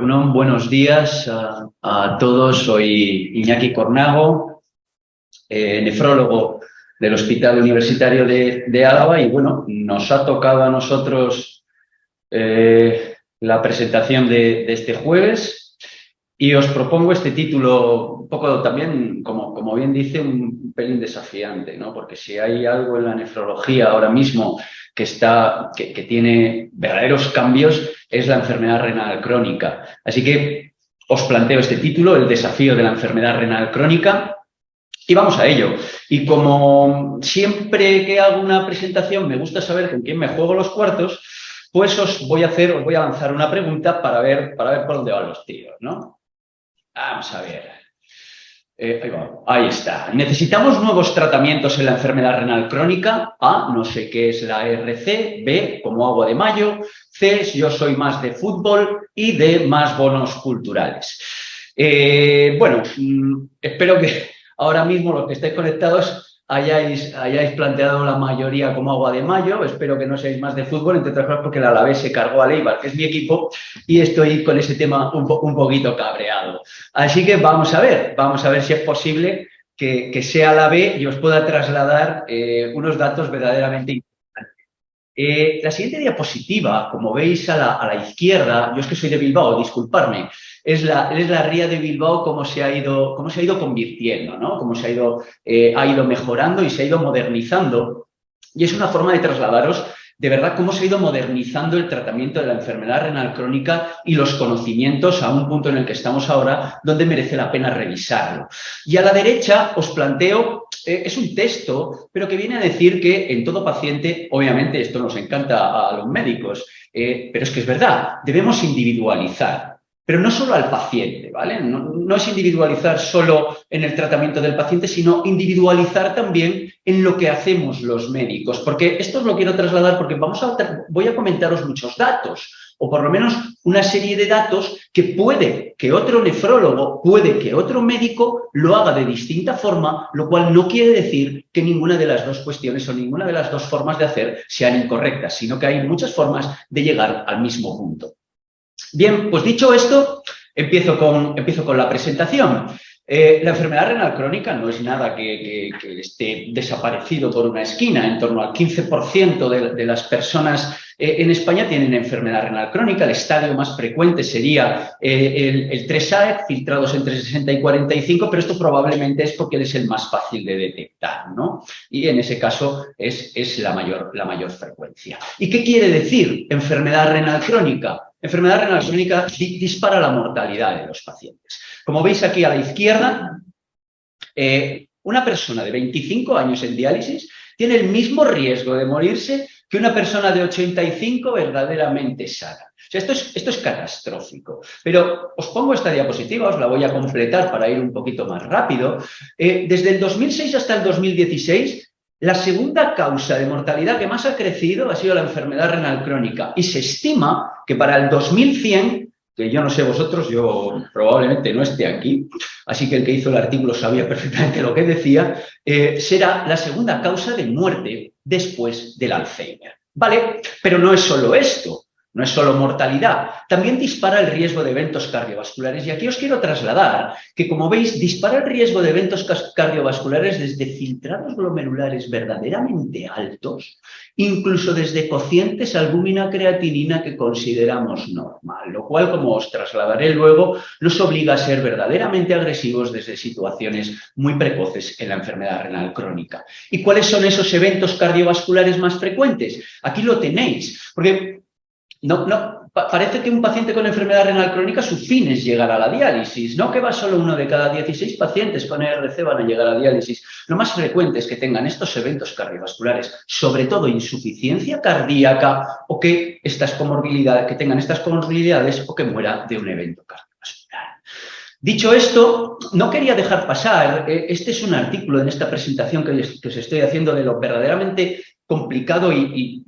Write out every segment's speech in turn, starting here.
Egunon, buenos días a todos. Soy Iñaki Cornago, nefrólogo del Hospital Universitario de Álava y bueno, nos ha tocado a nosotros la presentación de este jueves y os propongo este título un poco también, como bien dice, un pelín desafiante, ¿no? Porque si hay algo en la nefrología ahora mismo que tiene verdaderos cambios, es la enfermedad renal crónica. Así que os planteo este título, el desafío de la enfermedad renal crónica, y vamos a ello. Y como siempre que hago una presentación me gusta saber con quién me juego los cuartos, pues os voy a lanzar una pregunta para ver por dónde van los tiros, ¿no? Vamos a ver. Ahí está. ¿Necesitamos nuevos tratamientos en la enfermedad renal crónica? A, no sé qué es la RC. B, como agua de mayo. C, yo soy más de fútbol. Y D, más bonos culturales. Bueno, espero que ahora mismo los que estáis conectados hayáis planteado la mayoría como agua de mayo. Espero que no seáis más de fútbol, entre otras cosas porque el Alavés se cargó al Eibar, que es mi equipo, y estoy con ese tema un poquito cabreado. Así que vamos a ver si es posible que sea la B y os pueda trasladar unos datos verdaderamente importantes. La siguiente diapositiva, como veis a la izquierda, yo es que soy de Bilbao, disculparme, es la ría de Bilbao, cómo se ha ido convirtiendo, ¿no? Cómo ha ido mejorando y se ha ido modernizando. Y es una forma de trasladaros de verdad cómo se ha ido modernizando el tratamiento de la enfermedad renal crónica y los conocimientos a un punto en el que estamos ahora, donde merece la pena revisarlo. Y a la derecha os planteo, es un texto, pero que viene a decir que en todo paciente, obviamente esto nos encanta a los médicos, pero es que es verdad, debemos individualizar. Pero no solo al paciente, ¿vale? No es individualizar solo en el tratamiento del paciente, sino individualizar también en lo que hacemos los médicos. Porque esto os lo quiero trasladar porque voy a comentaros muchos datos, o por lo menos una serie de datos que puede que otro nefrólogo, puede que otro médico lo haga de distinta forma, lo cual no quiere decir que ninguna de las dos cuestiones o ninguna de las dos formas de hacer sean incorrectas, sino que hay muchas formas de llegar al mismo punto. Bien, pues dicho esto, empiezo con la presentación. La enfermedad renal crónica no es nada que esté desaparecido por una esquina. En torno al 15% de las personas en España tienen enfermedad renal crónica. El estadio más frecuente sería el 3A, filtrados entre 60 y 45, pero esto probablemente es porque es el más fácil de detectar, ¿no? Y en ese caso es la mayor frecuencia. ¿Y qué quiere decir enfermedad renal crónica? Enfermedad renal crónica dispara la mortalidad de los pacientes. Como veis aquí a la izquierda, una persona de 25 años en diálisis tiene el mismo riesgo de morirse que una persona de 85 verdaderamente sana. O sea, esto es catastrófico. Pero os pongo esta diapositiva, os la voy a completar para ir un poquito más rápido. Desde el 2006 hasta el 2016, la segunda causa de mortalidad que más ha crecido ha sido la enfermedad renal crónica y se estima que para el 2100, que yo no sé vosotros, yo probablemente no esté aquí, así que el que hizo el artículo sabía perfectamente lo que decía, será la segunda causa de muerte después del Alzheimer. ¿Vale? Pero no es solo esto. No es solo mortalidad, también dispara el riesgo de eventos cardiovasculares. Y aquí os quiero trasladar que, como veis, dispara el riesgo de eventos cardiovasculares desde filtrados glomerulares verdaderamente altos, incluso desde cocientes albúmina-creatinina que consideramos normal, lo cual, como os trasladaré luego, nos obliga a ser verdaderamente agresivos desde situaciones muy precoces en la enfermedad renal crónica. ¿Y cuáles son esos eventos cardiovasculares más frecuentes? Aquí lo tenéis, porque parece que un paciente con enfermedad renal crónica su fin es llegar a la diálisis, no que va solo 1 de cada 16 pacientes con ERC van a llegar a diálisis. Lo más frecuente es que tengan estos eventos cardiovasculares, sobre todo insuficiencia cardíaca o que tengan estas comorbilidades o que muera de un evento cardiovascular. Dicho esto, no quería dejar pasar, este es un artículo en esta presentación que os estoy haciendo de lo verdaderamente complicado y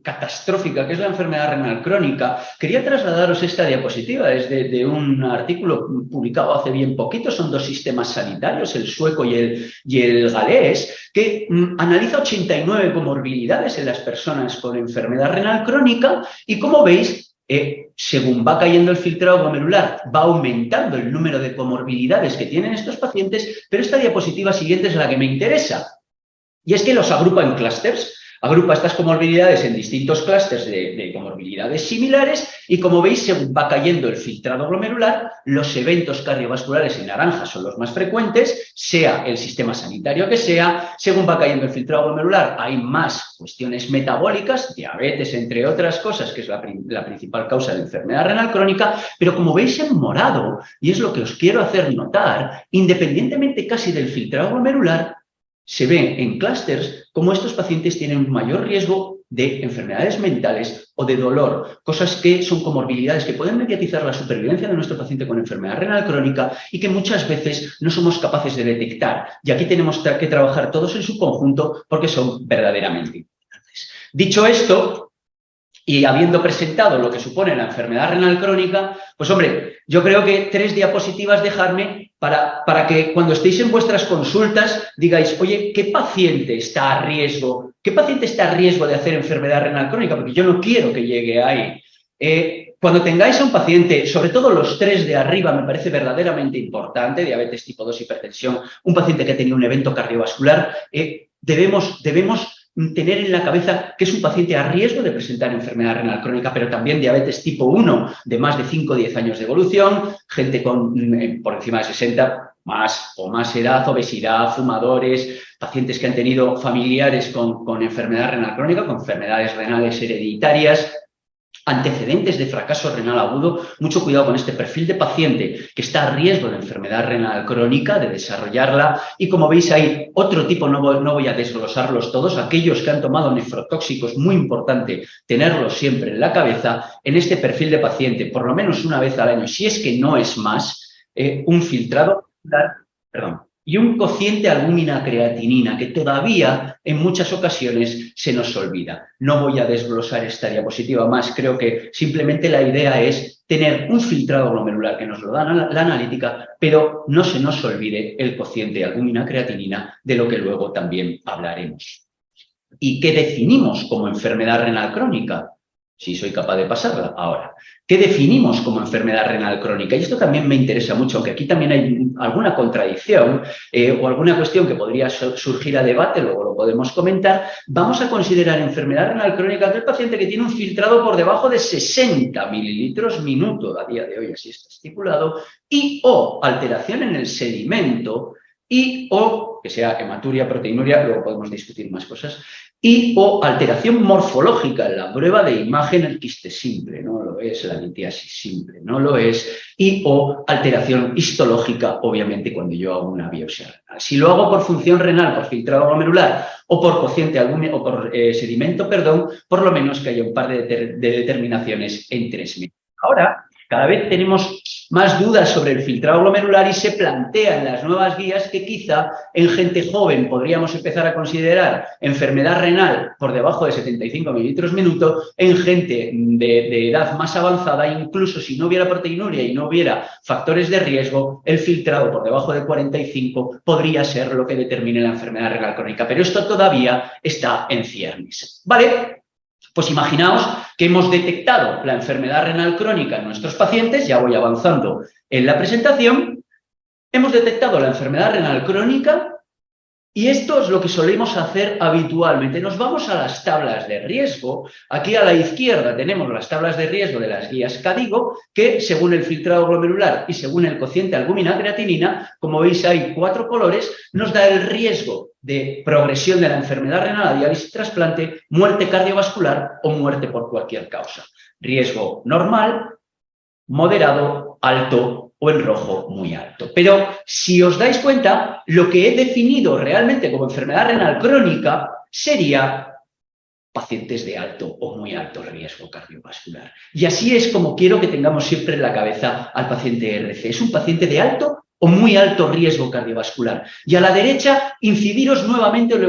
catastrófica que es la enfermedad renal crónica. Quería trasladaros esta diapositiva, es de un artículo publicado hace bien poquito, son dos sistemas sanitarios, el sueco y el galés, que analiza 89 comorbilidades en las personas con enfermedad renal crónica y, como veis, según va cayendo el filtrado glomerular, va aumentando el número de comorbilidades que tienen estos pacientes, pero esta diapositiva siguiente es la que me interesa. Y es que los agrupa en clústeres, agrupa estas comorbilidades en distintos clústeres de comorbilidades similares y, como veis, según va cayendo el filtrado glomerular, los eventos cardiovasculares en naranja son los más frecuentes, sea el sistema sanitario que sea. Según va cayendo el filtrado glomerular, hay más cuestiones metabólicas, diabetes, entre otras cosas, que es la principal causa de enfermedad renal crónica, pero como veis en morado, y es lo que os quiero hacer notar, independientemente casi del filtrado glomerular, se ve en clústeres cómo estos pacientes tienen un mayor riesgo de enfermedades mentales o de dolor, cosas que son comorbilidades que pueden mediatizar la supervivencia de nuestro paciente con enfermedad renal crónica y que muchas veces no somos capaces de detectar. Y aquí tenemos que trabajar todos en su conjunto porque son verdaderamente importantes. Dicho esto, y habiendo presentado lo que supone la enfermedad renal crónica, pues hombre, yo creo que 3 diapositivas dejarme para que cuando estéis en vuestras consultas digáis, oye, ¿qué paciente está a riesgo? ¿Qué paciente está a riesgo de hacer enfermedad renal crónica? Porque yo no quiero que llegue ahí. Cuando tengáis a un paciente, sobre todo los 3 de arriba, me parece verdaderamente importante, diabetes tipo 2, hipertensión, un paciente que ha tenido un evento cardiovascular, debemos tener en la cabeza que es un paciente a riesgo de presentar enfermedad renal crónica, pero también diabetes tipo 1 de más de 5 o 10 años de evolución, gente con por encima de 60 más edad, obesidad, fumadores, pacientes que han tenido familiares con enfermedad renal crónica, con enfermedades renales hereditarias, antecedentes de fracaso renal agudo. Mucho cuidado con este perfil de paciente que está a riesgo de enfermedad renal crónica, de desarrollarla. Y como veis hay otro tipo, no voy a desglosarlos todos, aquellos que han tomado nefrotóxicos, muy importante tenerlos siempre en la cabeza, en este perfil de paciente, por lo menos una vez al año, si es que no es más, un filtrado, y un cociente albúmina-creatinina que todavía en muchas ocasiones se nos olvida. No voy a desglosar esta diapositiva más, creo que simplemente la idea es tener un filtrado glomerular que nos lo da la analítica, pero no se nos olvide el cociente albúmina-creatinina, de lo que luego también hablaremos. ¿Y qué definimos como enfermedad renal crónica? Si soy capaz de pasarla ahora. ¿Qué definimos como enfermedad renal crónica? Y esto también me interesa mucho, aunque aquí también hay alguna contradicción o alguna cuestión que podría surgir a debate, luego lo podemos comentar. Vamos a considerar enfermedad renal crónica aquel paciente que tiene un filtrado por debajo de 60 mililitros minuto, a día de hoy así está estipulado, y o alteración en el sedimento, y o que sea hematuria, proteinuria, luego podemos discutir más cosas, y o alteración morfológica en la prueba de imagen, el quiste simple, no lo es, la litiasis simple, no lo es, y o alteración histológica, obviamente, cuando yo hago una biopsia renal. Si lo hago por función renal, por filtrado glomerular, o por cociente o por sedimento, perdón, por lo menos que haya un par de determinaciones en 3 meses. Ahora, cada vez tenemos más dudas sobre el filtrado glomerular y se plantean las nuevas guías que quizá en gente joven podríamos empezar a considerar enfermedad renal por debajo de 75 mililitros minuto, en gente de edad más avanzada, incluso si no hubiera proteinuria y no hubiera factores de riesgo, el filtrado por debajo de 45 podría ser lo que determine la enfermedad renal crónica. Pero esto todavía está en ciernes. ¿Vale? Pues imaginaos que hemos detectado la enfermedad renal crónica en nuestros pacientes, ya voy avanzando en la presentación, hemos detectado la enfermedad renal crónica y esto es lo que solemos hacer habitualmente. Nos vamos a las tablas de riesgo. Aquí a la izquierda tenemos las tablas de riesgo de las guías KDIGO, que según el filtrado glomerular y según el cociente albúmina-creatinina, como veis hay 4 colores, nos da el riesgo de progresión de la enfermedad renal a diálisis trasplante, muerte cardiovascular o muerte por cualquier causa. Riesgo normal, moderado, alto o en rojo muy alto. Pero si os dais cuenta, lo que he definido realmente como enfermedad renal crónica sería pacientes de alto o muy alto riesgo cardiovascular. Y así es como quiero que tengamos siempre en la cabeza al paciente RC. Es un paciente de alto o muy alto riesgo cardiovascular. Y a la derecha, incidiros nuevamente en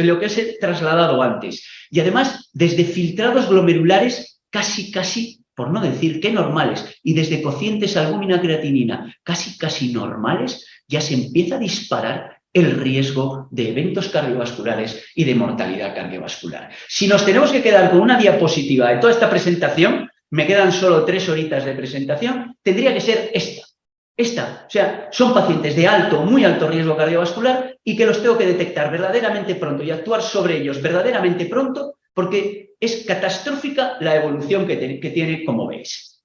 lo que os he trasladado antes. Y además, desde filtrados glomerulares casi, por no decir que normales, y desde cocientes albúmina-creatinina casi normales, ya se empieza a disparar el riesgo de eventos cardiovasculares y de mortalidad cardiovascular. Si nos tenemos que quedar con una diapositiva de toda esta presentación, me quedan solo 3 horitas de presentación, tendría que ser esta. O sea, son pacientes de alto, muy alto riesgo cardiovascular y que los tengo que detectar verdaderamente pronto y actuar sobre ellos verdaderamente pronto porque es catastrófica la evolución que tiene, como veis.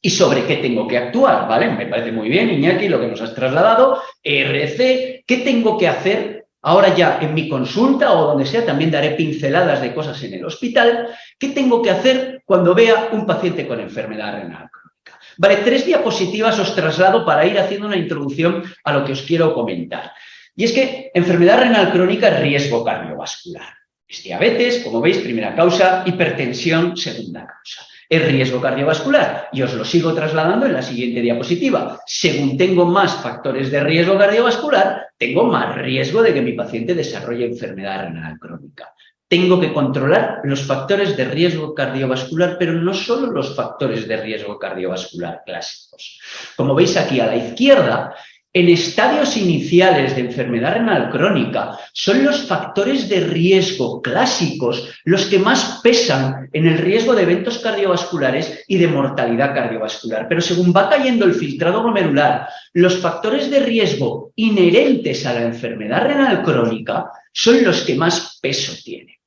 ¿Y sobre qué tengo que actuar? ¿Vale? Me parece muy bien, Iñaki, lo que nos has trasladado. RC, ¿qué tengo que hacer? Ahora ya en mi consulta o donde sea, también daré pinceladas de cosas en el hospital. ¿Qué tengo que hacer cuando vea un paciente con enfermedad renal crónica? Vale, 3 diapositivas os traslado para ir haciendo una introducción a lo que os quiero comentar. Y es que enfermedad renal crónica es riesgo cardiovascular. Es diabetes, como veis, primera causa, hipertensión, segunda causa. Es riesgo cardiovascular y os lo sigo trasladando en la siguiente diapositiva. Según tengo más factores de riesgo cardiovascular, tengo más riesgo de que mi paciente desarrolle enfermedad renal crónica. Tengo que controlar los factores de riesgo cardiovascular, pero no solo los factores de riesgo cardiovascular clásicos. Como veis aquí a la izquierda, en estadios iniciales de enfermedad renal crónica son los factores de riesgo clásicos los que más pesan en el riesgo de eventos cardiovasculares y de mortalidad cardiovascular. Pero según va cayendo el filtrado glomerular, los factores de riesgo inherentes a la enfermedad renal crónica son los que más peso tienen.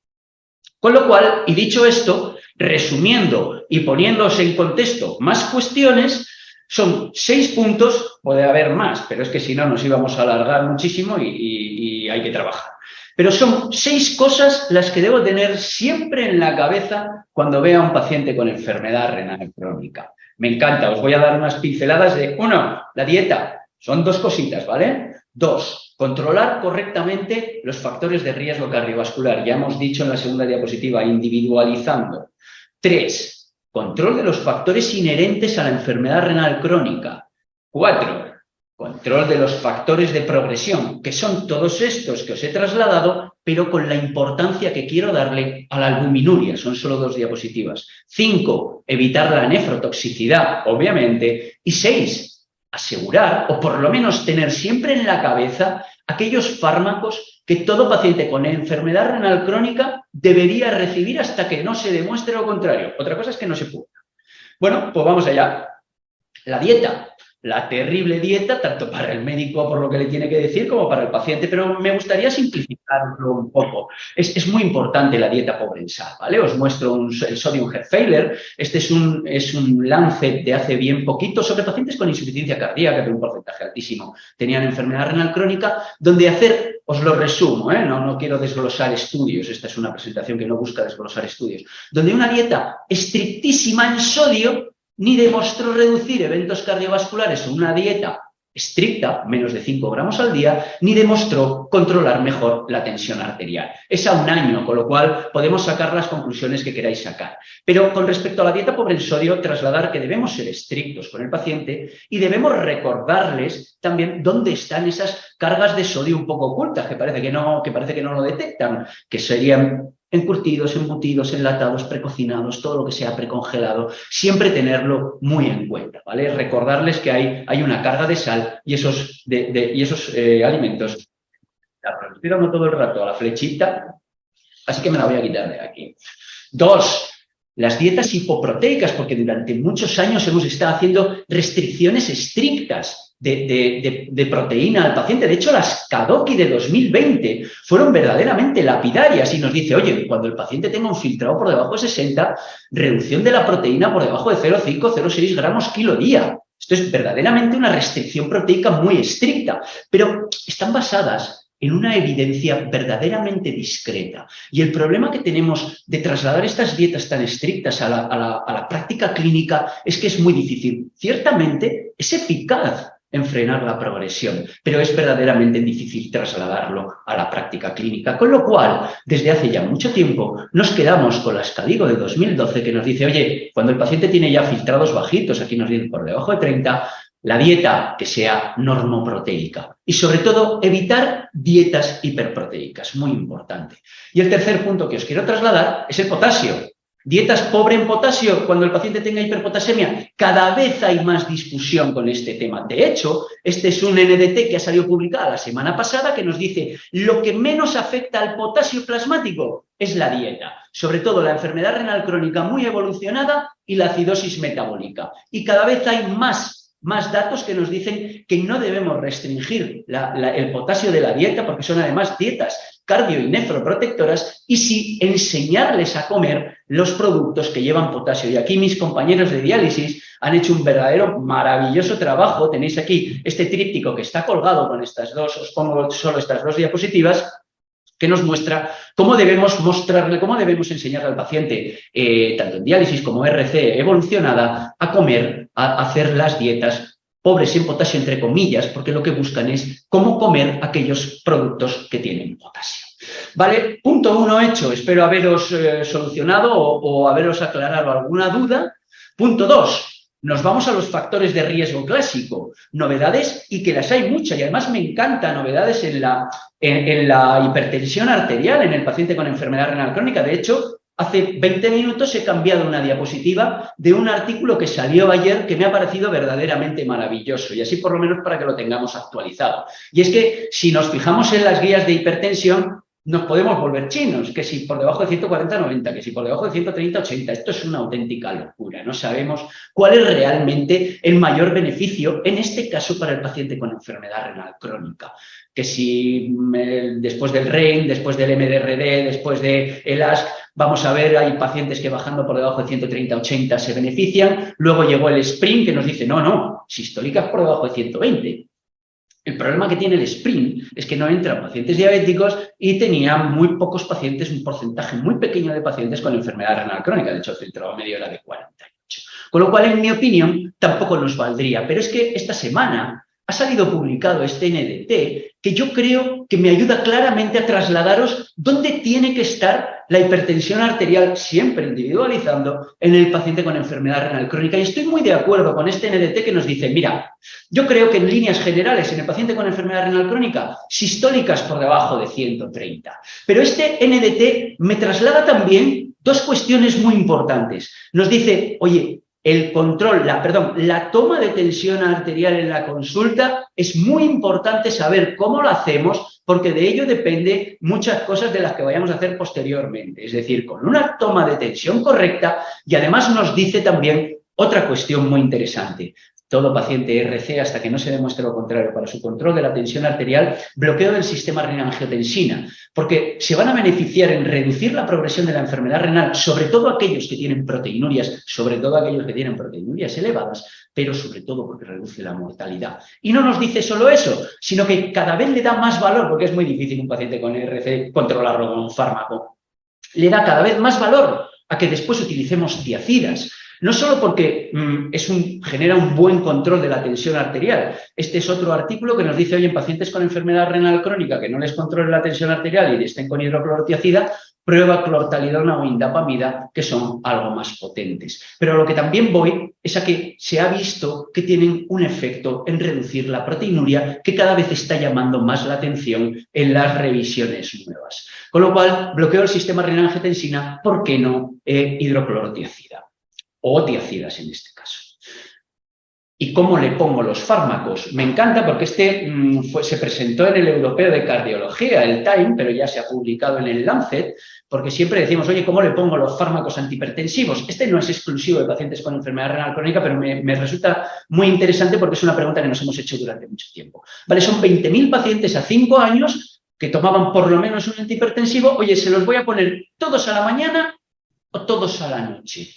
Con lo cual, y dicho esto, resumiendo y poniéndose en contexto más cuestiones, son 6 puntos, puede haber más, pero es que si no nos íbamos a alargar muchísimo y hay que trabajar. Pero son 6 cosas las que debo tener siempre en la cabeza cuando vea a un paciente con enfermedad renal crónica. Me encanta, os voy a dar unas pinceladas de, 1, la dieta, son 2 cositas, ¿vale? 2, controlar correctamente los factores de riesgo cardiovascular, ya hemos dicho en la segunda diapositiva, individualizando. 3, control de los factores inherentes a la enfermedad renal crónica. 4, control de los factores de progresión, que son todos estos que os he trasladado, pero con la importancia que quiero darle a la albuminuria. Son solo 2 diapositivas. 5, evitar la nefrotoxicidad, obviamente. Y 6, asegurar, o por lo menos tener siempre en la cabeza, aquellos fármacos que todo paciente con enfermedad renal crónica debería recibir hasta que no se demuestre lo contrario. Otra cosa es que no se pueda. Bueno, pues vamos allá. La dieta. La terrible dieta, tanto para el médico por lo que le tiene que decir como para el paciente, pero me gustaría simplificarlo un poco. Es muy importante la dieta pobre en sal, ¿vale? Os muestro el Sodium Heart Failure. Este es un Lancet de hace bien poquito sobre pacientes con insuficiencia cardíaca, que un porcentaje altísimo tenían enfermedad renal crónica, donde os lo resumo, no quiero desglosar estudios, esta es una presentación que no busca desglosar estudios, donde una dieta estrictísima en sodio ni demostró reducir eventos cardiovasculares en una dieta estricta, menos de 5 gramos al día, ni demostró controlar mejor la tensión arterial. Es a 1 año, con lo cual podemos sacar las conclusiones que queráis sacar. Pero con respecto a la dieta pobre en sodio, trasladar que debemos ser estrictos con el paciente y debemos recordarles también dónde están esas cargas de sodio un poco ocultas, que parece que no lo detectan, que serían encurtidos, embutidos, enlatados, precocinados, todo lo que sea precongelado, siempre tenerlo muy en cuenta, ¿vale? Recordarles que hay una carga de sal y esos alimentos. Estoy dando todo el rato a la flechita, así que me la voy a quitar de aquí. 2, las dietas hipoproteicas, porque durante muchos años hemos estado haciendo restricciones estrictas de proteína al paciente. De hecho, las KDOQI de 2020 fueron verdaderamente lapidarias y nos dice, oye, cuando el paciente tenga un filtrado por debajo de 60, reducción de la proteína por debajo de 0,5, 0,6 gramos kilo día. Esto es verdaderamente una restricción proteica muy estricta, pero están basadas en una evidencia verdaderamente discreta. Y el problema que tenemos de trasladar estas dietas tan estrictas a la práctica clínica es que es muy difícil. Ciertamente es eficaz en frenar la progresión, pero es verdaderamente difícil trasladarlo a la práctica clínica. Con lo cual, desde hace ya mucho tiempo, nos quedamos con la SCADIGO de 2012 que nos dice, oye, cuando el paciente tiene ya filtrados bajitos, aquí nos dice por debajo de 30, la dieta que sea normoproteica y, sobre todo, evitar dietas hiperproteicas, muy importante. Y el tercer punto que os quiero trasladar es el potasio. Dietas pobre en potasio cuando el paciente tenga hiperpotasemia. Cada vez hay más discusión con este tema. De hecho, este es un NDT que ha salido publicada la semana pasada que nos dice lo que menos afecta al potasio plasmático es la dieta, sobre todo la enfermedad renal crónica muy evolucionada y la acidosis metabólica. Y cada vez hay más datos que nos dicen que no debemos restringir el potasio de la dieta porque son además dietas cardio y nefroprotectoras y sí enseñarles a comer los productos que llevan potasio. Y aquí mis compañeros de diálisis han hecho un verdadero maravilloso trabajo. Tenéis aquí este tríptico que está colgado con estas dos, os pongo solo estas dos diapositivas, que nos muestra cómo debemos enseñarle al paciente, tanto en diálisis como RC evolucionada, a comer, a hacer las dietas pobres en potasio, entre comillas, porque lo que buscan es cómo comer aquellos productos que tienen potasio. Vale, punto 1 hecho. Espero haberos solucionado o haberos aclarado alguna duda. Punto 2. Nos vamos a los factores de riesgo clásico. Novedades, y que las hay muchas, y además me encantan novedades en la hipertensión arterial en el paciente con enfermedad renal crónica. De hecho, hace 20 minutos he cambiado una diapositiva de un artículo que salió ayer que me ha parecido verdaderamente maravilloso, y así por lo menos para que lo tengamos actualizado. Y es que si nos fijamos en las guías de hipertensión, nos podemos volver chinos, que si por debajo de 140, 90, que si por debajo de 130, 80. Esto es una auténtica locura. No sabemos cuál es realmente el mayor beneficio, en este caso para el paciente con enfermedad renal crónica. Que si después del REIN, después del MDRD, después del ASC, vamos a ver, hay pacientes que bajando por debajo de 130, 80 se benefician. Luego llegó el SPRINT que nos dice, no, sistólicas por debajo de 120. El problema que tiene el SPRINT es que no entran pacientes diabéticos y tenía muy pocos pacientes, un porcentaje muy pequeño de pacientes con enfermedad renal crónica. De hecho, el filtrado medio era de 48. Con lo cual, en mi opinión, tampoco nos valdría. Pero es que esta semana ha salido publicado este NDT que yo creo que me ayuda claramente a trasladaros dónde tiene que estar la hipertensión arterial, siempre individualizando, en el paciente con enfermedad renal crónica. Y estoy muy de acuerdo con este NDT que nos dice, mira, yo creo que en líneas generales, en el paciente con enfermedad renal crónica, sistólicas por debajo de 130. Pero este NDT me traslada también dos cuestiones muy importantes. Nos dice, oye, el control, la toma de tensión arterial en la consulta es muy importante saber cómo lo hacemos, porque de ello depende muchas cosas de las que vayamos a hacer posteriormente. Es decir, con una toma de tensión correcta, y además nos dice también otra cuestión muy interesante. Todo paciente RC, hasta que no se demuestre lo contrario, para su control de la tensión arterial, bloqueo del sistema renina-angiotensina, porque se van a beneficiar en reducir la progresión de la enfermedad renal, sobre todo aquellos que tienen proteinurias, elevadas, pero sobre todo porque reduce la mortalidad. Y no nos dice solo eso, sino que cada vez le da más valor, porque es muy difícil un paciente con RC controlarlo con un fármaco, le da cada vez más valor a que después utilicemos tiazidas. No solo porque genera un buen control de la tensión arterial. Este es otro artículo que nos dice, oye, en pacientes con enfermedad renal crónica que no les controle la tensión arterial y estén con hidroclorotiazida, prueba clortalidona o indapamida, que son algo más potentes. Pero a lo que también voy es a que se ha visto que tienen un efecto en reducir la proteinuria, que cada vez está llamando más la atención en las revisiones nuevas. Con lo cual, bloqueo el sistema renina-angiotensina, ¿por qué no hidroclorotiazida? O tiazidas en este caso. ¿Y cómo le pongo los fármacos? Me encanta porque se presentó en el Europeo de Cardiología, el TIME, pero ya se ha publicado en el Lancet, porque siempre decimos, oye, ¿cómo le pongo los fármacos antihipertensivos? Este no es exclusivo de pacientes con enfermedad renal crónica, pero me resulta muy interesante porque es una pregunta que nos hemos hecho durante mucho tiempo. Vale, son 20.000 pacientes a 5 años que tomaban por lo menos un antihipertensivo. Oye, ¿se los voy a poner todos a la mañana o todos a la noche?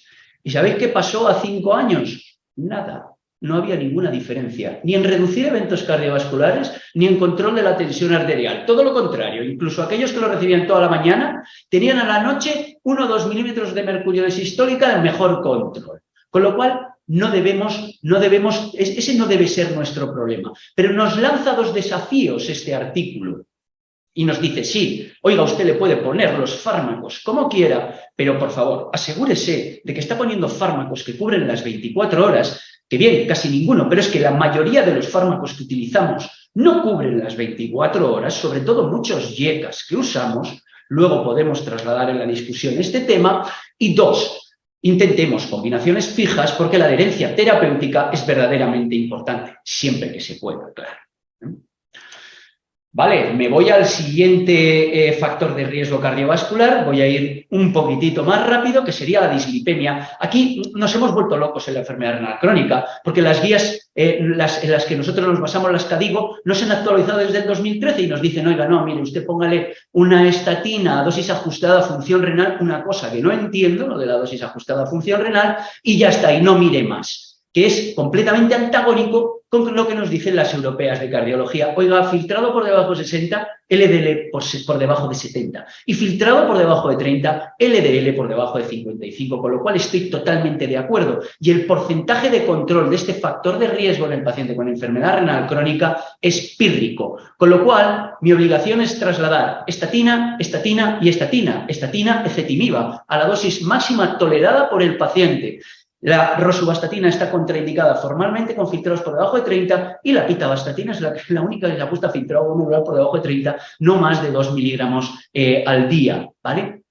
¿Y sabéis qué pasó a 5 años? Nada. No había ninguna diferencia, ni en reducir eventos cardiovasculares, ni en control de la tensión arterial. Todo lo contrario, incluso aquellos que lo recibían toda la mañana, tenían a la noche 1 o 2 milímetros de mercurio de sistólica de mejor control. Con lo cual, ese no debe ser nuestro problema. Pero nos lanza dos desafíos este artículo. Y nos dice, sí, oiga, usted le puede poner los fármacos como quiera, pero por favor, asegúrese de que está poniendo fármacos que cubren las 24 horas, que bien, casi ninguno, pero es que la mayoría de los fármacos que utilizamos no cubren las 24 horas, sobre todo muchos YECAs que usamos, luego podemos trasladar en la discusión este tema. Y 2, intentemos combinaciones fijas porque la adherencia terapéutica es verdaderamente importante, siempre que se pueda, claro. Vale, me voy al siguiente factor de riesgo cardiovascular, voy a ir un poquitito más rápido, que sería la dislipemia. Aquí nos hemos vuelto locos en la enfermedad renal crónica, porque las guías en las que nosotros nos basamos, las CADIGO, no se han actualizado desde el 2013 y nos dicen, oiga, no, mire, usted póngale una estatina a dosis ajustada a función renal, una cosa que no entiendo, lo de la dosis ajustada a función renal, y ya está, y no mire más, que es completamente antagónico con lo que nos dicen las europeas de cardiología. Oiga, filtrado por debajo de 60, LDL por debajo de 70. Y filtrado por debajo de 30, LDL por debajo de 55, con lo cual estoy totalmente de acuerdo. Y el porcentaje de control de este factor de riesgo en el paciente con enfermedad renal crónica es pírrico. Con lo cual, mi obligación es trasladar estatina, estatina y estatina. Estatina ezetimiba a la dosis máxima tolerada por el paciente. La rosuvastatina está contraindicada formalmente con filtrados por debajo de 30 y la pitavastatina es la única que se ha puesto a filtrado glomerular por debajo de 30, no más de 2 miligramos al día, ¿vale?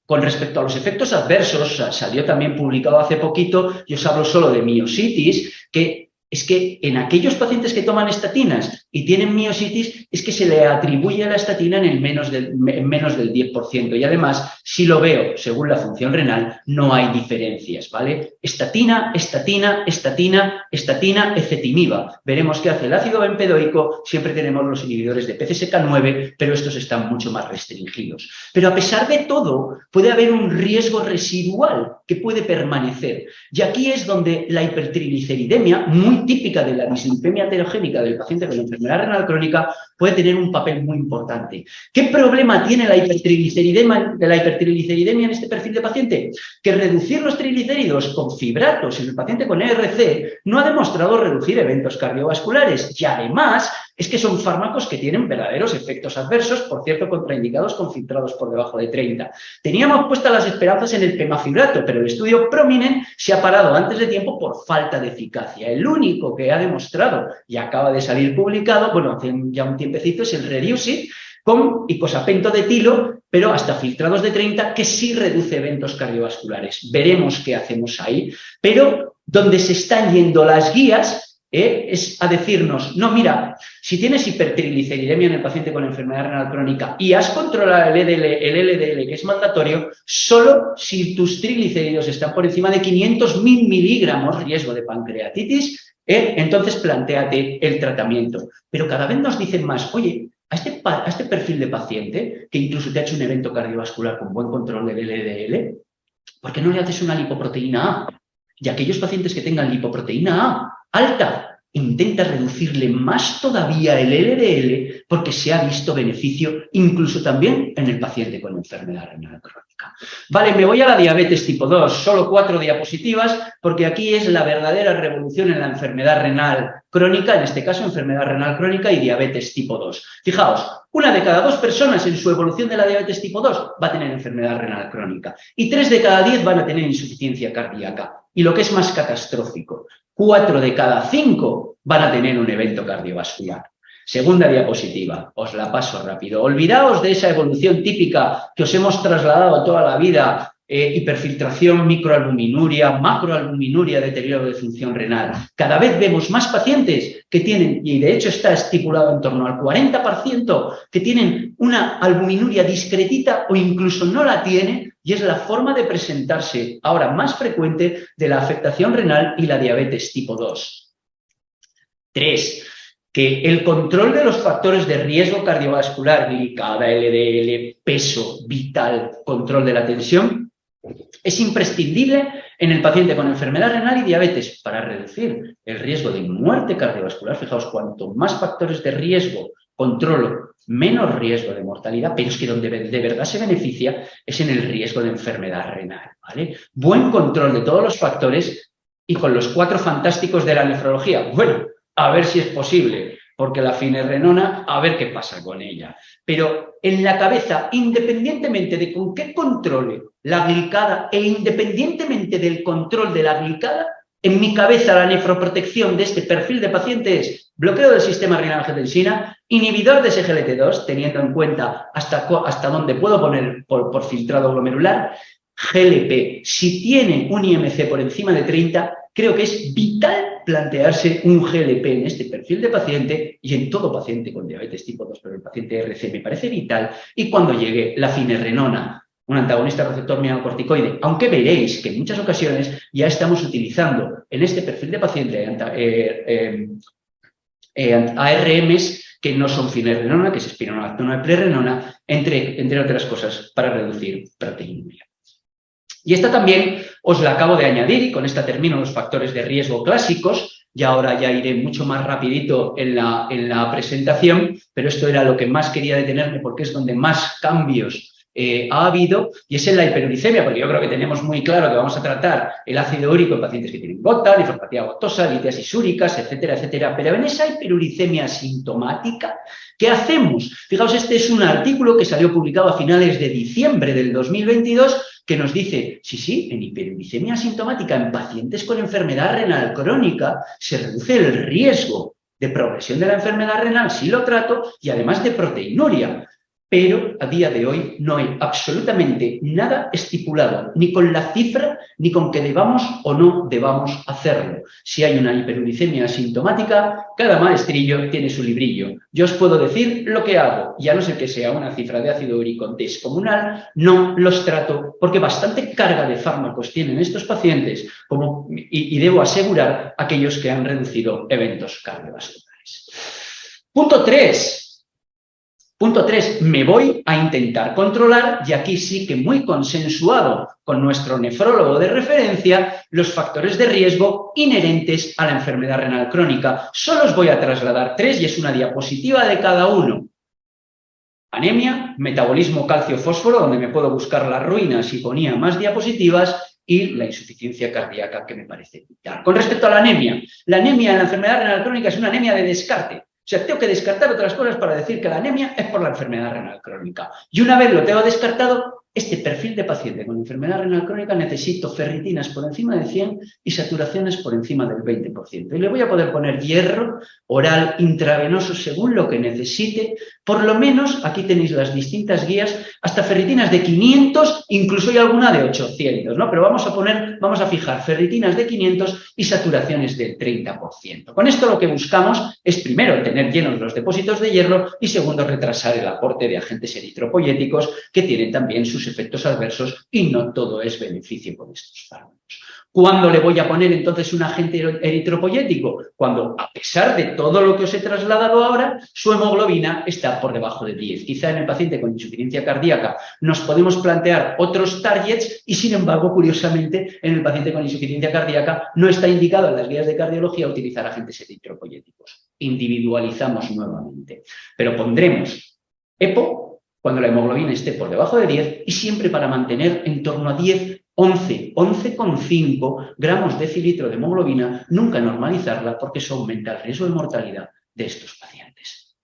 Con respecto a los efectos adversos, salió también publicado hace poquito, y os hablo solo de miositis, que es que en aquellos pacientes que toman estatinas y tienen miositis, es que se le atribuye a la estatina en menos del 10%. Y además, si lo veo según la función renal, no hay diferencias, ¿vale? Estatina, estatina, estatina, estatina, ezetimiba. Veremos qué hace el ácido bempedoico, siempre tenemos los inhibidores de PCSK9, pero estos están mucho más restringidos. Pero a pesar de todo, puede haber un riesgo residual que puede permanecer. Y aquí es donde la hipertrigliceridemia, muy típica de la dislipemia heterogénica del paciente con enfermedad renal crónica, puede tener un papel muy importante. ¿Qué problema tiene la hipertrigliceridemia en este perfil de paciente? Que reducir los triglicéridos con fibratos en el paciente con ERC no ha demostrado reducir eventos cardiovasculares y además es que son fármacos que tienen verdaderos efectos adversos, por cierto, contraindicados con filtrados por debajo de 30. Teníamos puestas las esperanzas en el pemafibrato, pero el estudio Prominent se ha parado antes de tiempo por falta de eficacia. El único que ha demostrado, y acaba de salir publicado, bueno, hace ya un tiempecito, es el Reducit, con icosapento de etilo, pero hasta filtrados de 30, que sí reduce eventos cardiovasculares. Veremos qué hacemos ahí, pero donde se están yendo las guías es a decirnos, no, mira, si tienes hipertrigliceridemia en el paciente con enfermedad renal crónica y has controlado el LDL, que es mandatorio, solo si tus triglicéridos están por encima de 500.000 miligramos, riesgo de pancreatitis, entonces plantéate el tratamiento. Pero cada vez nos dicen más, oye, a este perfil de paciente, que incluso te ha hecho un evento cardiovascular con buen control del LDL, ¿por qué no le haces una lipoproteína A? Y aquellos pacientes que tengan lipoproteína A alta, intenta reducirle más todavía el LDL porque se ha visto beneficio incluso también en el paciente con enfermedad renal crónica. Vale, me voy a la diabetes tipo 2, solo 4 diapositivas porque aquí es la verdadera revolución en la enfermedad renal crónica, en este caso enfermedad renal crónica y diabetes tipo 2. Fijaos, 1 de cada 2 personas en su evolución de la diabetes tipo 2 va a tener enfermedad renal crónica y 3 de cada 10 van a tener insuficiencia cardíaca. Y lo que es más catastrófico, 4 de cada 5 van a tener un evento cardiovascular. Segunda diapositiva, os la paso rápido. Olvidaos de esa evolución típica que os hemos trasladado toda la vida, hiperfiltración, microalbuminuria, macroalbuminuria, deterioro de función renal. Cada vez vemos más pacientes que tienen, y de hecho está estipulado en torno al 40%, que tienen una albuminuria discretita o incluso no la tienen, y es la forma de presentarse ahora más frecuente de la afectación renal y la diabetes tipo 2. 3. Que el control de los factores de riesgo cardiovascular, glicada, LDL, peso, vital, control de la tensión, es imprescindible en el paciente con enfermedad renal y diabetes para reducir el riesgo de muerte cardiovascular. Fijaos, cuanto más factores de riesgo controlo, menos riesgo de mortalidad, pero es que donde de verdad se beneficia es en el riesgo de enfermedad renal, ¿vale? Buen control de todos los factores y con los 4 fantásticos de la nefrología. Bueno, a ver si es posible, porque la finerenona, a ver qué pasa con ella. Pero en la cabeza, independientemente de con qué controle la glicada e independientemente del control de la glicada, en mi cabeza la nefroprotección de este perfil de paciente es bloqueo del sistema renina-angiotensina, inhibidor de SGLT2, teniendo en cuenta hasta dónde puedo poner por filtrado glomerular, GLP. Si tiene un IMC por encima de 30, creo que es vital plantearse un GLP en este perfil de paciente y en todo paciente con diabetes tipo 2, pero el paciente RC me parece vital. Y cuando llegue la finerenona, un antagonista receptor mineralocorticoide, aunque veréis que en muchas ocasiones ya estamos utilizando en este perfil de paciente ARMs que no son finerenona, que es espironolactona y prerenona, entre otras cosas, para reducir proteinuria. Y esta también os la acabo de añadir, y con esta termino los factores de riesgo clásicos. Y ahora ya iré mucho más rapidito en la presentación, pero esto era lo que más quería detenerme porque es donde más cambios ha habido, y es en la hiperuricemia, porque yo creo que tenemos muy claro que vamos a tratar el ácido úrico en pacientes que tienen gota, nefropatía gotosa, litiasis úricas, etcétera, etcétera. Pero en esa hiperuricemia asintomática, ¿qué hacemos? Fijaos, este es un artículo que salió publicado a finales de diciembre del 2022 que nos dice, sí, en hiperuricemia asintomática en pacientes con enfermedad renal crónica se reduce el riesgo de progresión de la enfermedad renal si lo trato y además de proteinuria. Pero a día de hoy no hay absolutamente nada estipulado, ni con la cifra, ni con que debamos o no debamos hacerlo. Si hay una hiperuricemia asintomática, cada maestrillo tiene su librillo. Yo os puedo decir lo que hago, y a no ser que sea una cifra de ácido úrico descomunal, no los trato, porque bastante carga de fármacos tienen estos pacientes, y debo asegurar aquellos que han reducido eventos cardiovasculares. Punto 3. Punto 3, me voy a intentar controlar, y aquí sí que muy consensuado con nuestro nefrólogo de referencia, los factores de riesgo inherentes a la enfermedad renal crónica. Solo os voy a trasladar 3 y es una diapositiva de cada uno. Anemia, metabolismo calcio-fósforo, donde me puedo buscar las ruinas y ponía más diapositivas, y la insuficiencia cardíaca, que me parece vital. Con respecto a la anemia en la enfermedad renal crónica es una anemia de descarte. O sea, tengo que descartar otras cosas para decir que la anemia es por la enfermedad renal crónica. Y una vez lo tengo descartado, este perfil de paciente con enfermedad renal crónica necesito ferritinas por encima de 100 y saturaciones por encima del 20%. Y le voy a poder poner hierro oral intravenoso según lo que necesite. Por lo menos, aquí tenéis las distintas guías, hasta ferritinas de 500, incluso hay alguna de 800, ¿no? Pero vamos a fijar ferritinas de 500 y saturaciones del 30%. Con esto lo que buscamos es, primero, tener llenos los depósitos de hierro y, segundo, retrasar el aporte de agentes eritropoyéticos que tienen también sus efectos adversos y no todo es beneficio con estos fármacos. ¿Cuándo le voy a poner entonces un agente eritropoyético? Cuando, a pesar de todo lo que os he trasladado ahora, su hemoglobina está por debajo de 10. Quizá en el paciente con insuficiencia cardíaca nos podemos plantear otros targets y, sin embargo, curiosamente, en el paciente con insuficiencia cardíaca no está indicado en las guías de cardiología utilizar agentes eritropoyéticos. Individualizamos nuevamente. Pero pondremos EPO cuando la hemoglobina esté por debajo de 10 y siempre para mantener en torno a 10, 11,5 gramos decilitro de hemoglobina, nunca normalizarla porque eso aumenta el riesgo de mortalidad de estos pacientes.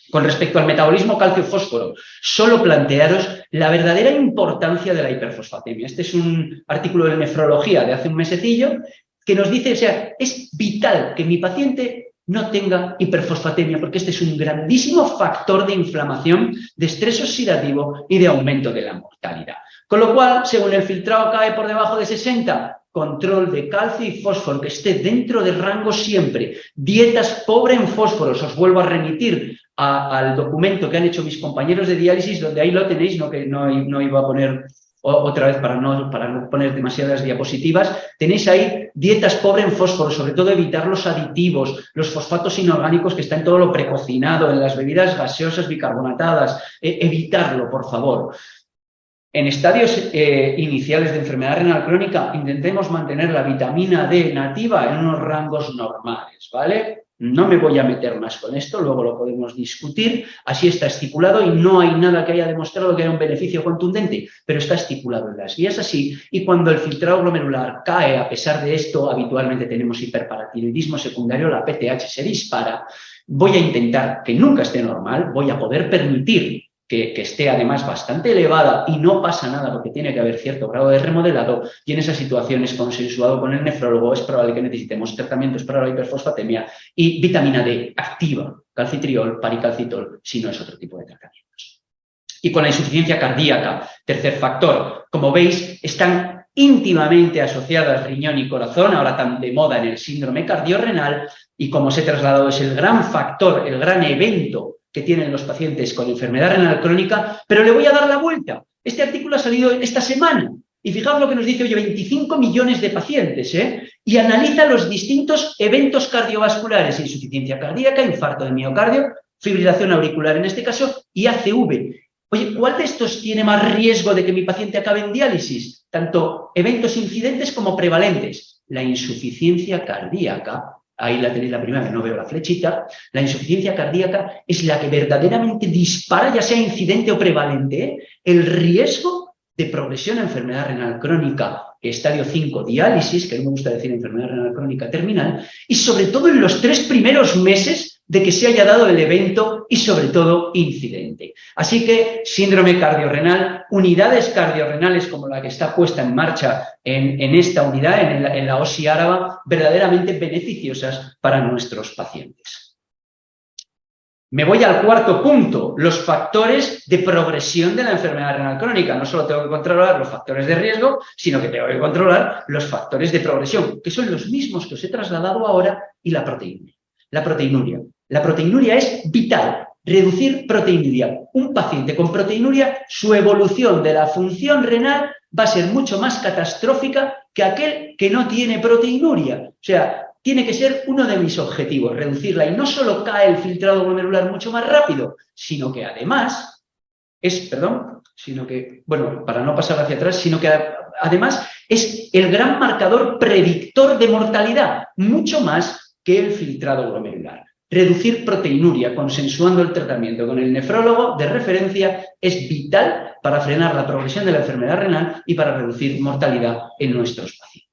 Con respecto al metabolismo calcio-fósforo, solo plantearos la verdadera importancia de la hiperfosfatemia. Este es un artículo de nefrología de hace un mesecillo que nos dice, o sea, es vital que mi paciente no tenga hiperfosfatemia, porque este es un grandísimo factor de inflamación, de estrés oxidativo y de aumento de la mortalidad. Con lo cual, según el filtrado cae por debajo de 60, control de calcio y fósforo, que esté dentro de rango siempre. Dietas pobre en fósforos, os vuelvo a remitir al documento que han hecho mis compañeros de diálisis, donde ahí lo tenéis, no iba a poner otra vez para no poner demasiadas diapositivas, tenéis ahí dietas pobre en fósforo, sobre todo evitar los aditivos, los fosfatos inorgánicos que están en todo lo precocinado, en las bebidas gaseosas bicarbonatadas, evitarlo, por favor. En estadios iniciales de enfermedad renal crónica, intentemos mantener la vitamina D nativa en unos rangos normales, ¿vale? No me voy a meter más con esto, luego lo podemos discutir. Así está estipulado y no hay nada que haya demostrado que haya un beneficio contundente, pero está estipulado en las guías así. Y cuando el filtrado glomerular cae, a pesar de esto, habitualmente tenemos hiperparatiroidismo secundario, la PTH se dispara. Voy a intentar que nunca esté normal, voy a poder permitir que esté además bastante elevada y no pasa nada porque tiene que haber cierto grado de remodelado, y en esas situaciones, consensuado con el nefrólogo, es probable que necesitemos tratamientos para la hiperfosfatemia y vitamina D activa, calcitriol, paricalcitol, si no es otro tipo de tratamientos. y con la insuficiencia cardíaca. Tercer factor, como veis, están íntimamente asociadas riñón y corazón, ahora tan de moda en el síndrome cardiorrenal, y como os he trasladado es el gran factor, el gran evento que tienen los pacientes con enfermedad renal crónica, pero le voy a dar la vuelta. Este artículo ha salido esta semana y fijaos lo que nos dice, oye, 25 millones de pacientes, y analiza los distintos eventos cardiovasculares, insuficiencia cardíaca, infarto de miocardio, fibrilación auricular en este caso, y ACV. Oye, ¿cuál de estos tiene más riesgo de que mi paciente acabe en diálisis? Tanto eventos incidentes como prevalentes. La insuficiencia cardíaca, ahí la tenéis la primera, que no veo la flechita, la insuficiencia cardíaca es la que verdaderamente dispara, ya sea incidente o prevalente, el riesgo de progresión a enfermedad renal crónica, estadio 5, diálisis, que no me gusta decir enfermedad renal crónica terminal, y sobre todo en los 3 primeros meses de que se haya dado el evento y sobre todo incidente. Así que síndrome cardiorrenal, unidades cardiorrenales como la que está puesta en marcha en esta unidad, en la OSI Áraba, verdaderamente beneficiosas para nuestros pacientes. Me voy al cuarto punto, los factores de progresión de la enfermedad renal crónica. No solo tengo que controlar los factores de riesgo, sino que tengo que controlar los factores de progresión, que son los mismos que os he trasladado ahora, y la proteinuria. La proteinuria es vital, reducir proteinuria. Un paciente con proteinuria, su evolución de la función renal va a ser mucho más catastrófica que aquel que no tiene proteinuria. O sea, tiene que ser uno de mis objetivos, reducirla. Y no solo cae el filtrado glomerular mucho más rápido, sino que además para no pasar hacia atrás, sino que además es el gran marcador predictor de mortalidad, mucho más que el filtrado glomerular. Reducir proteinuria, consensuando el tratamiento con el nefrólogo de referencia, es vital para frenar la progresión de la enfermedad renal y para reducir mortalidad en nuestros pacientes.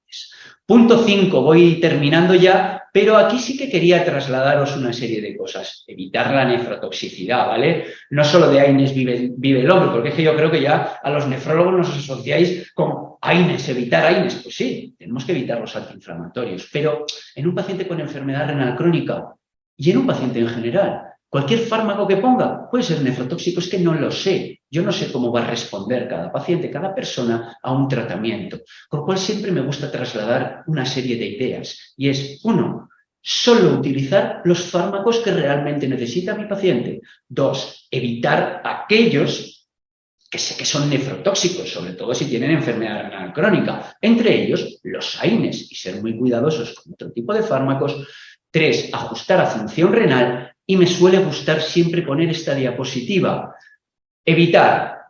Punto 5, voy terminando ya, pero aquí sí que quería trasladaros una serie de cosas. Evitar la nefrotoxicidad, ¿vale? No solo de AINES vive el hombre, porque es que yo creo que ya a los nefrólogos nos asociáis como AINES, evitar AINES. Pues sí, tenemos que evitar los antiinflamatorios, pero en un paciente con enfermedad renal crónica y en un paciente en general, cualquier fármaco que ponga puede ser nefrotóxico, es que no lo sé. Yo no sé cómo va a responder cada paciente, cada persona a un tratamiento. Con lo cual siempre me gusta trasladar una serie de ideas. Y es, 1, solo utilizar los fármacos que realmente necesita mi paciente. 2, evitar aquellos que sé que son nefrotóxicos, sobre todo si tienen enfermedad renal crónica. Entre ellos, los AINES, y ser muy cuidadosos con otro tipo de fármacos. 3, ajustar a función renal. Y me suele gustar siempre poner esta diapositiva. Evitar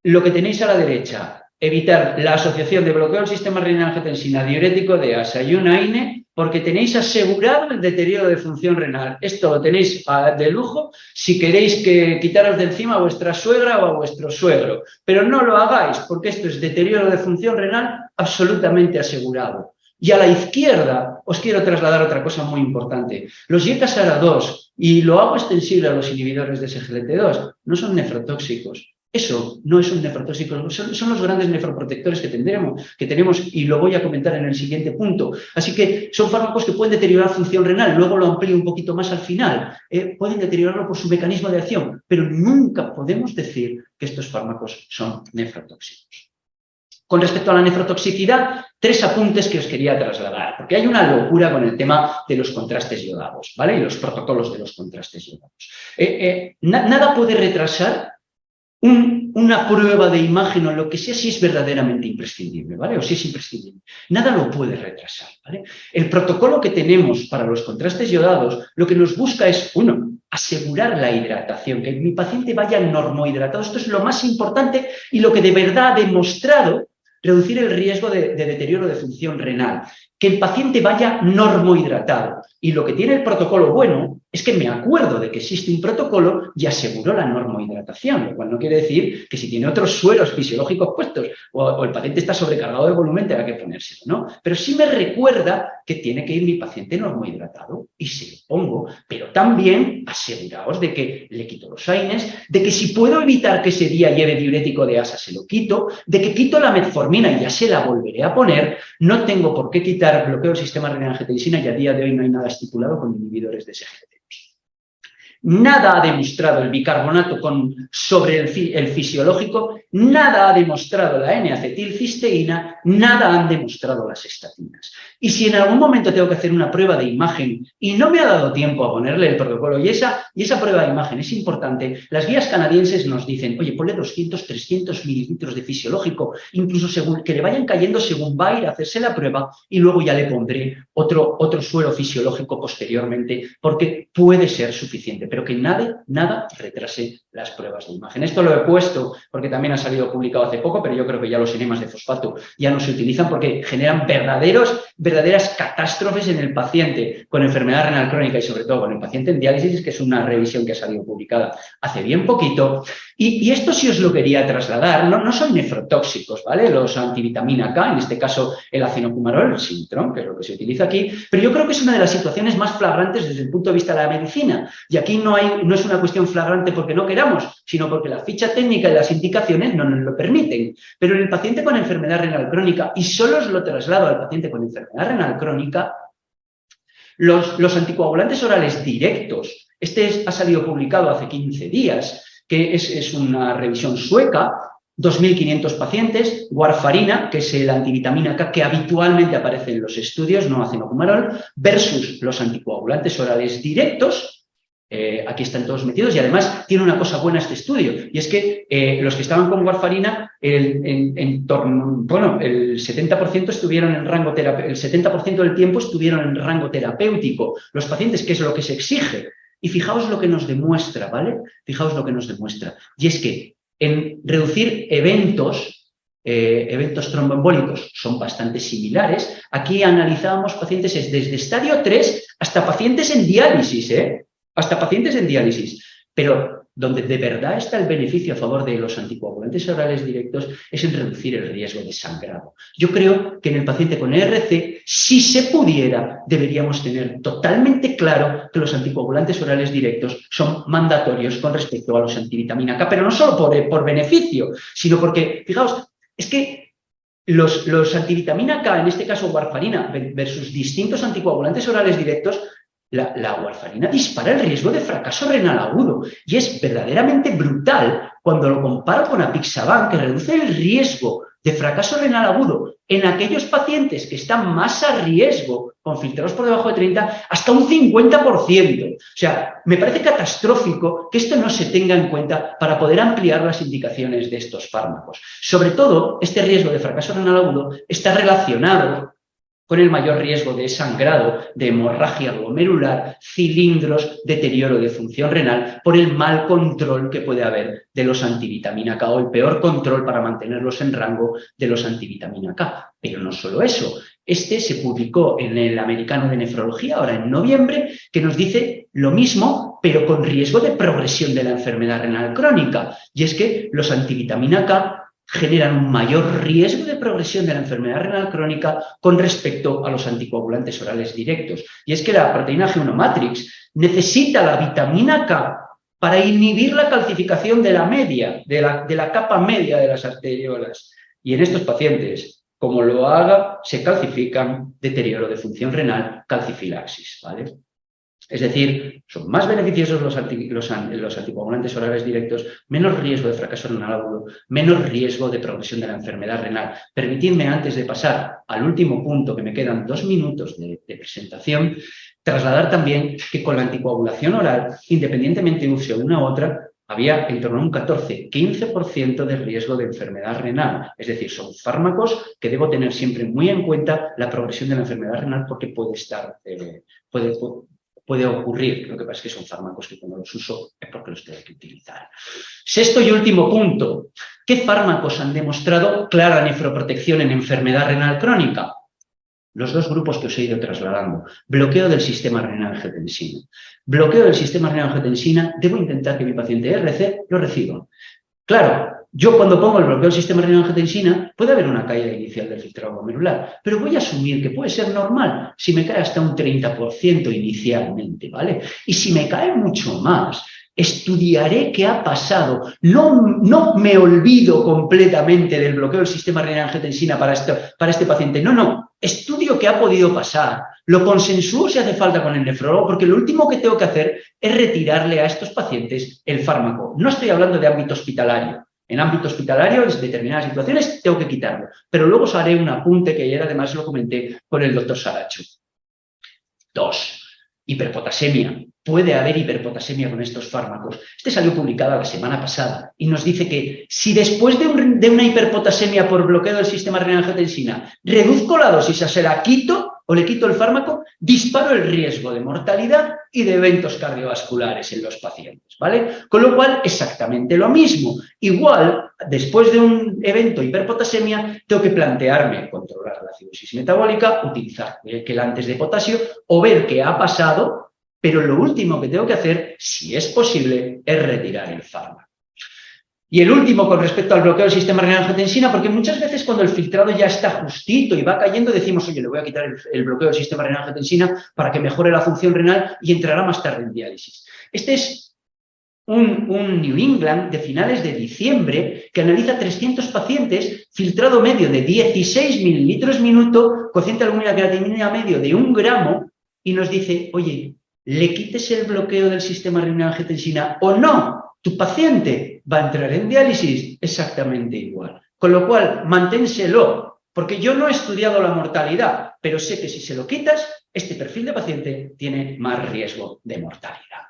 lo que tenéis a la derecha. Evitar la asociación de bloqueo del sistema renina-angiotensina diurético de ASA y una AINE, porque tenéis asegurado el deterioro de función renal. Esto lo tenéis de lujo si queréis quitaros de encima a vuestra suegra o a vuestro suegro. Pero no lo hagáis, porque esto es deterioro de función renal absolutamente asegurado. Y a la izquierda os quiero trasladar otra cosa muy importante. Los YECA-SARA2, y lo hago extensible a los inhibidores de SGLT2, no son nefrotóxicos. Eso no es un nefrotóxico, son los grandes nefroprotectores que tenemos y lo voy a comentar en el siguiente punto. Así que son fármacos que pueden deteriorar función renal, luego lo amplío un poquito más al final. Pueden deteriorarlo por su mecanismo de acción, pero nunca podemos decir que estos fármacos son nefrotóxicos. Con respecto a la nefrotoxicidad, 3 apuntes que os quería trasladar, porque hay una locura con el tema de los contrastes yodados, ¿vale? Y los protocolos de los contrastes yodados. Nada puede retrasar una prueba de imagen o lo que sea si es verdaderamente imprescindible, ¿vale? O si es imprescindible. Nada lo puede retrasar, ¿vale? El protocolo que tenemos para los contrastes yodados lo que nos busca es, 1, asegurar la hidratación, que mi paciente vaya normohidratado. Esto es lo más importante y lo que de verdad ha demostrado reducir el riesgo de deterioro de función renal. Que el paciente vaya normohidratado. Y lo que tiene el protocolo bueno es que me acuerdo de que existe un protocolo y aseguró la normohidratación, lo cual no quiere decir que si tiene otros sueros fisiológicos puestos o el paciente está sobrecargado de volumen tenga que ponérselo, ¿no? Pero sí me recuerda que tiene que ir mi paciente normohidratado y se lo pongo, pero también aseguraos de que le quito los AINES, de que si puedo evitar que ese día lleve diurético de ASA se lo quito, de que quito la metformina y ya se la volveré a poner, no tengo por qué quitar bloqueo del sistema renina-angiotensina y a día de hoy no hay nada estipulado con inhibidores de SGLT2. nada ha demostrado el bicarbonato sobre el fisiológico, nada ha demostrado la N-acetilcisteína, nada han demostrado las estatinas. Y si en algún momento tengo que hacer una prueba de imagen y no me ha dado tiempo a ponerle el protocolo, y esa prueba de imagen es importante, las guías canadienses nos dicen, oye, ponle 200, 300 mililitros de fisiológico, incluso según que le vayan cayendo según va a ir a hacerse la prueba, y luego ya le pondré otro suero fisiológico posteriormente, porque puede ser suficiente, pero que nada retrase las pruebas de imagen. Esto lo he puesto porque también ha salido publicado hace poco, pero yo creo que ya los enemas de fosfato ya no se utilizan porque generan verdaderas catástrofes en el paciente con enfermedad renal crónica y sobre todo con el paciente en diálisis, que es una revisión que ha salido publicada hace bien poquito. Y esto sí os lo quería trasladar, no son nefrotóxicos, ¿vale? Los antivitamina K, en este caso el acenocumarol, el Sintrom, que es lo que se utiliza aquí, pero yo creo que es una de las situaciones más flagrantes desde el punto de vista de la medicina. Y aquí no es una cuestión flagrante porque no queramos, sino porque la ficha técnica y las indicaciones no nos lo permiten. Pero en el paciente con enfermedad renal crónica, y solo os lo traslado al paciente con enfermedad renal crónica, los anticoagulantes orales directos, ha salido publicado hace 15 días, que es una revisión sueca, 2.500 pacientes, warfarina, que es el antivitamina K que habitualmente aparece en los estudios, no acenocumarol, versus los anticoagulantes orales directos. Aquí están todos metidos y además tiene una cosa buena este estudio, y es que los que estaban con warfarina, el 70% estuvieron en rango terapéutico, el 70% del tiempo estuvieron en rango terapéutico. Los pacientes, que es lo que se exige. Y fijaos lo que nos demuestra, ¿vale? Fijaos lo que nos demuestra. Y es que en reducir eventos tromboembólicos son bastante similares. Aquí analizábamos pacientes desde estadio 3 hasta pacientes en diálisis, hasta pacientes en diálisis. Pero donde de verdad está el beneficio a favor de los anticoagulantes orales directos es en reducir el riesgo de sangrado. Yo creo que en el paciente con ERC, si se pudiera, deberíamos tener totalmente claro que los anticoagulantes orales directos son mandatorios con respecto a los antivitamina K, pero no solo por beneficio, sino porque, fijaos, es que los antivitamina K, en este caso warfarina, versus distintos anticoagulantes orales directos, la warfarina dispara el riesgo de fracaso renal agudo y es verdaderamente brutal cuando lo comparo con apixaban, que reduce el riesgo de fracaso renal agudo en aquellos pacientes que están más a riesgo, con filtrados por debajo de 30, hasta un 50%. O sea, me parece catastrófico que esto no se tenga en cuenta para poder ampliar las indicaciones de estos fármacos. Sobre todo, este riesgo de fracaso renal agudo está relacionado con el mayor riesgo de sangrado, de hemorragia glomerular, cilindros, deterioro de función renal, por el mal control que puede haber de los antivitamina K o el peor control para mantenerlos en rango de los antivitamina K. Pero no solo eso, se publicó en el Americano de Nefrología, ahora en noviembre, que nos dice lo mismo, pero con riesgo de progresión de la enfermedad renal crónica. Y es que los antivitamina K generan un mayor riesgo de progresión de la enfermedad renal crónica con respecto a los anticoagulantes orales directos. Y es que la proteína G1 matrix necesita la vitamina K para inhibir la calcificación de la media, de la capa media de las arteriolas. Y en estos pacientes, como lo haga, se calcifican, deterioro de función renal, calcifilaxis, ¿vale? Es decir, son más beneficiosos los anticoagulantes orales directos, menos riesgo de fracaso renal agudo, menos riesgo de progresión de la enfermedad renal. Permitidme, antes de pasar al último punto, que me quedan 2 minutos de presentación, trasladar también que con la anticoagulación oral, independientemente de use una u otra, había en torno a un 14-15% de riesgo de enfermedad renal. Es decir, son fármacos que debo tener siempre muy en cuenta la progresión de la enfermedad renal porque puede ocurrir. Lo que pasa es que son fármacos que cuando los uso es porque los tengo que utilizar. Sexto y último punto. ¿Qué fármacos han demostrado clara nefroprotección en enfermedad renal crónica? Los 2 grupos que os he ido trasladando. Bloqueo del sistema renina-angiotensina. Bloqueo del sistema renina-angiotensina, debo intentar que mi paciente RC lo reciba. Claro, yo cuando pongo el bloqueo del sistema renina-angiotensina puede haber una caída inicial del filtrado glomerular, pero voy a asumir que puede ser normal si me cae hasta un 30% inicialmente, ¿vale? Y si me cae mucho más, estudiaré qué ha pasado. No me olvido completamente del bloqueo del sistema renina-angiotensina para este paciente. No. Estudio qué ha podido pasar. Lo consensúo si hace falta con el nefrólogo, porque lo último que tengo que hacer es retirarle a estos pacientes el fármaco. No estoy hablando de ámbito hospitalario. En ámbito hospitalario, en determinadas situaciones, tengo que quitarlo. Pero luego os haré un apunte que ayer además lo comenté con el doctor Saracho. 2. Hiperpotasemia. Puede haber hiperpotasemia con estos fármacos. Este salió publicado la semana pasada y nos dice que si después de una hiperpotasemia por bloqueo del sistema renina-angiotensina reduzco la dosis, se la quito o le quito el fármaco, disparo el riesgo de mortalidad y de eventos cardiovasculares en los pacientes, ¿vale? Con lo cual, exactamente lo mismo. Igual, después de un evento hiperpotasemia, tengo que plantearme controlar la acidosis metabólica, utilizar quelantes de potasio o ver qué ha pasado, pero lo último que tengo que hacer, si es posible, es retirar el fármaco. Y el último, con respecto al bloqueo del sistema renina-angiotensina, porque muchas veces cuando el filtrado ya está justito y va cayendo, decimos, oye, le voy a quitar el bloqueo del sistema renina-angiotensina para que mejore la función renal y entrará más tarde en diálisis. Este es un New England de finales de diciembre que analiza 300 pacientes, filtrado medio de 16 mililitros minuto, cociente de albúmina creatinina medio de 1 gramo, y nos dice, oye, ¿le quites el bloqueo del sistema renina-angiotensina o no? Tu paciente va a entrar en diálisis exactamente igual. Con lo cual, manténselo, porque yo no he estudiado la mortalidad, pero sé que si se lo quitas, este perfil de paciente tiene más riesgo de mortalidad.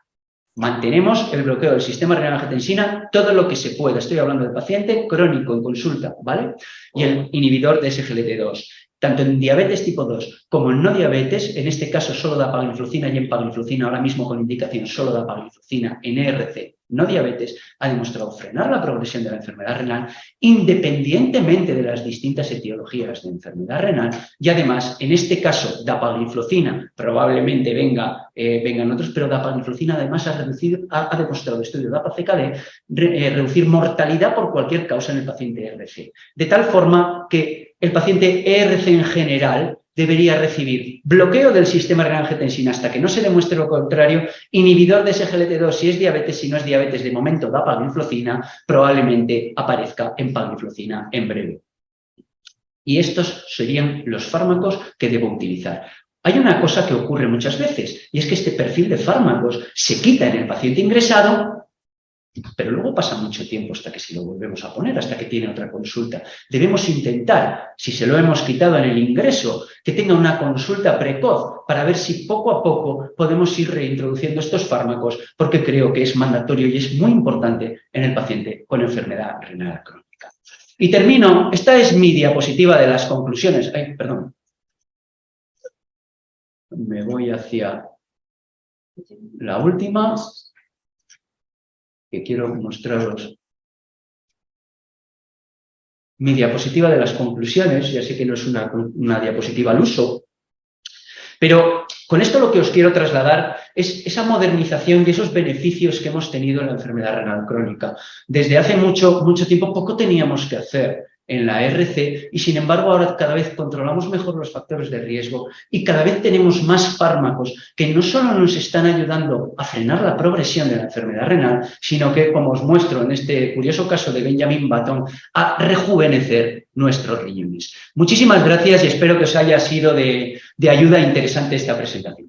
Mantenemos el bloqueo del sistema renina-angiotensina todo lo que se pueda. Estoy hablando de paciente crónico en consulta, ¿vale? Y el inhibidor de SGLT2. Tanto en diabetes tipo 2 como en no diabetes, en este caso solo da pagliflozina y empagliflozina, ahora mismo con indicación solo da pagliflozina en ERC, no diabetes, ha demostrado frenar la progresión de la enfermedad renal independientemente de las distintas etiologías de enfermedad renal y además, en este caso, dapagliflozina, probablemente vengan otros, pero dapagliflozina además ha demostrado, estudio DAPA-CKD, reducir mortalidad por cualquier causa en el paciente ERC. De tal forma que el paciente ERC en general debería recibir bloqueo del sistema renina-angiotensina hasta que no se demuestre lo contrario, inhibidor de SGLT2 si es diabetes, si no es diabetes, de momento da pagliflozina, probablemente aparezca en pagliflozina en breve. Y estos serían los fármacos que debo utilizar. Hay una cosa que ocurre muchas veces, y es que este perfil de fármacos se quita en el paciente ingresado, pero luego pasa mucho tiempo hasta que se lo volvemos a poner, hasta que tiene otra consulta. Debemos intentar, si se lo hemos quitado en el ingreso, que tenga una consulta precoz para ver si poco a poco podemos ir reintroduciendo estos fármacos, porque creo que es mandatorio y es muy importante en el paciente con enfermedad renal crónica. Y termino, esta es mi diapositiva de las conclusiones. Ay, perdón. Me voy hacia la última, que quiero mostraros mi diapositiva de las conclusiones. Ya sé que no es una diapositiva al uso, pero con esto lo que os quiero trasladar es esa modernización y esos beneficios que hemos tenido en la enfermedad renal crónica. Desde hace mucho tiempo poco teníamos que hacer en la ERC y sin embargo ahora cada vez controlamos mejor los factores de riesgo y cada vez tenemos más fármacos que no solo nos están ayudando a frenar la progresión de la enfermedad renal, sino que, como os muestro en este curioso caso de Benjamin Button, a rejuvenecer nuestros riñones. Muchísimas gracias y espero que os haya sido de ayuda interesante esta presentación.